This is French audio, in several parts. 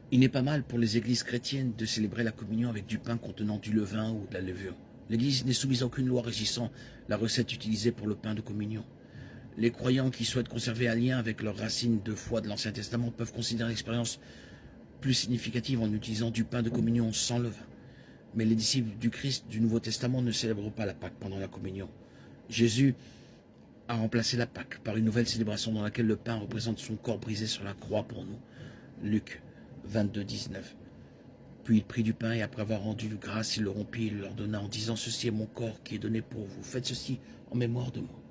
Il n'est pas mal pour les églises chrétiennes de célébrer la communion avec du pain contenant du levain ou de la levure. L'église n'est soumise à aucune loi régissant la recette utilisée pour le pain de communion. Les croyants qui souhaitent conserver un lien avec leurs racines de foi de l'Ancien Testament peuvent considérer l'expérience plus significative en utilisant du pain de communion sans levain. Mais les disciples du Christ du Nouveau Testament ne célèbrent pas la Pâque pendant la communion. Jésus a remplacé la Pâque par une nouvelle célébration dans laquelle le pain représente son corps brisé sur la croix pour nous. Luc 22, 19. Puis il prit du pain et après avoir rendu grâce, il le rompit et le leur donna en disant « Ceci est mon corps qui est donné pour vous. Faites ceci en mémoire de moi. »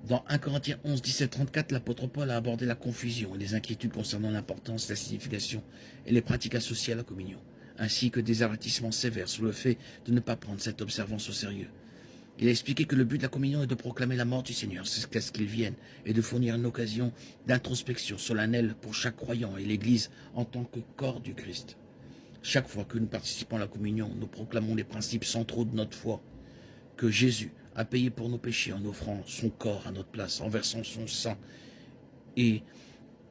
Dans 1 Corinthiens 11, 17, 34, l'apôtre Paul a abordé la confusion et les inquiétudes concernant l'importance, la signification et les pratiques associées à la communion, ainsi que des avertissements sévères sur le fait de ne pas prendre cette observance au sérieux. Il a expliqué que le but de la communion est de proclamer la mort du Seigneur jusqu'à ce qu'il vienne et de fournir une occasion d'introspection solennelle pour chaque croyant et l'Église en tant que corps du Christ. Chaque fois que nous participons à la communion, nous proclamons les principes centraux de notre foi, que Jésus a payé pour nos péchés en offrant son corps à notre place, en versant son sang et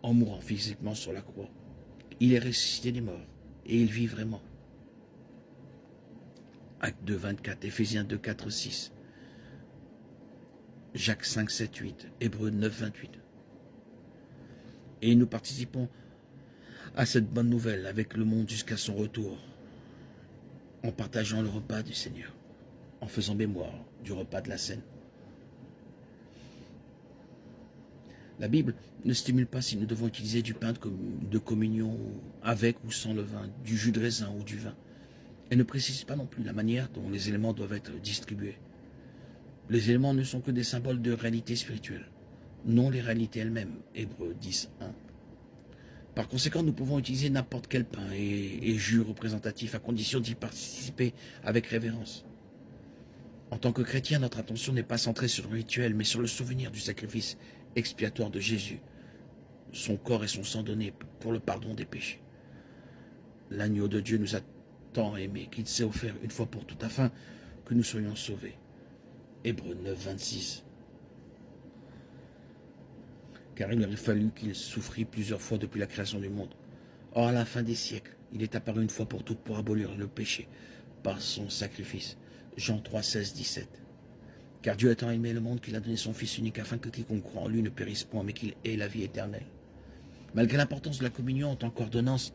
en mourant physiquement sur la croix. Il est ressuscité des morts et il vit vraiment. Acte 2, 24, Éphésiens 2, 4, 6, Jacques 5, 7, 8, Hébreux 9, 28. Et nous participons à cette bonne nouvelle avec le monde jusqu'à son retour, en partageant le repas du Seigneur, en faisant mémoire du repas de la Cène. La Bible ne stimule pas si nous devons utiliser du pain de communion avec ou sans levain, du jus de raisin ou du vin. Elle ne précise pas non plus la manière dont les éléments doivent être distribués. Les éléments ne sont que des symboles de réalité spirituelle, non les réalités elles-mêmes. Hébreux 10, 1. Par conséquent, nous pouvons utiliser n'importe quel pain et jus représentatif à condition d'y participer avec révérence. En tant que chrétien, notre attention n'est pas centrée sur le rituel, mais sur le souvenir du sacrifice expiatoire de Jésus, son corps et son sang donnés pour le pardon des péchés. L'agneau de Dieu nous a tant aimés qu'il s'est offert une fois pour toutes afin que nous soyons sauvés. Hébreux 9, 26. Car il aurait fallu qu'il souffrit plusieurs fois depuis la création du monde. Or, à la fin des siècles, il est apparu une fois pour toutes pour abolir le péché par son sacrifice. Jean 3, 16, 17. Car Dieu a tant aimé le monde qu'il a donné son Fils unique afin que quiconque croit en lui ne périsse point, mais qu'il ait la vie éternelle. Malgré l'importance de la communion en tant qu'ordonnance,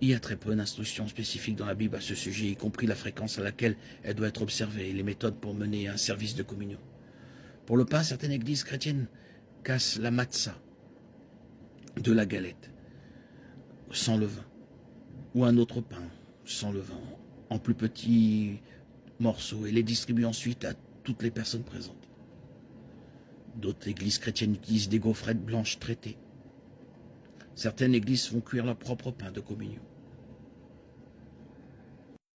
il y a très peu d'instructions spécifiques dans la Bible à ce sujet, y compris la fréquence à laquelle elle doit être observée et les méthodes pour mener un service de communion. Pour le pain, certaines églises chrétiennes cassent la matzah, de la galette, sans levain, ou un autre pain, sans levain, en plus petits morceaux, et les distribuent ensuite à toutes les personnes présentes. D'autres églises chrétiennes utilisent des gaufrettes blanches traitées. Certaines églises font cuire leur propre pain de communion.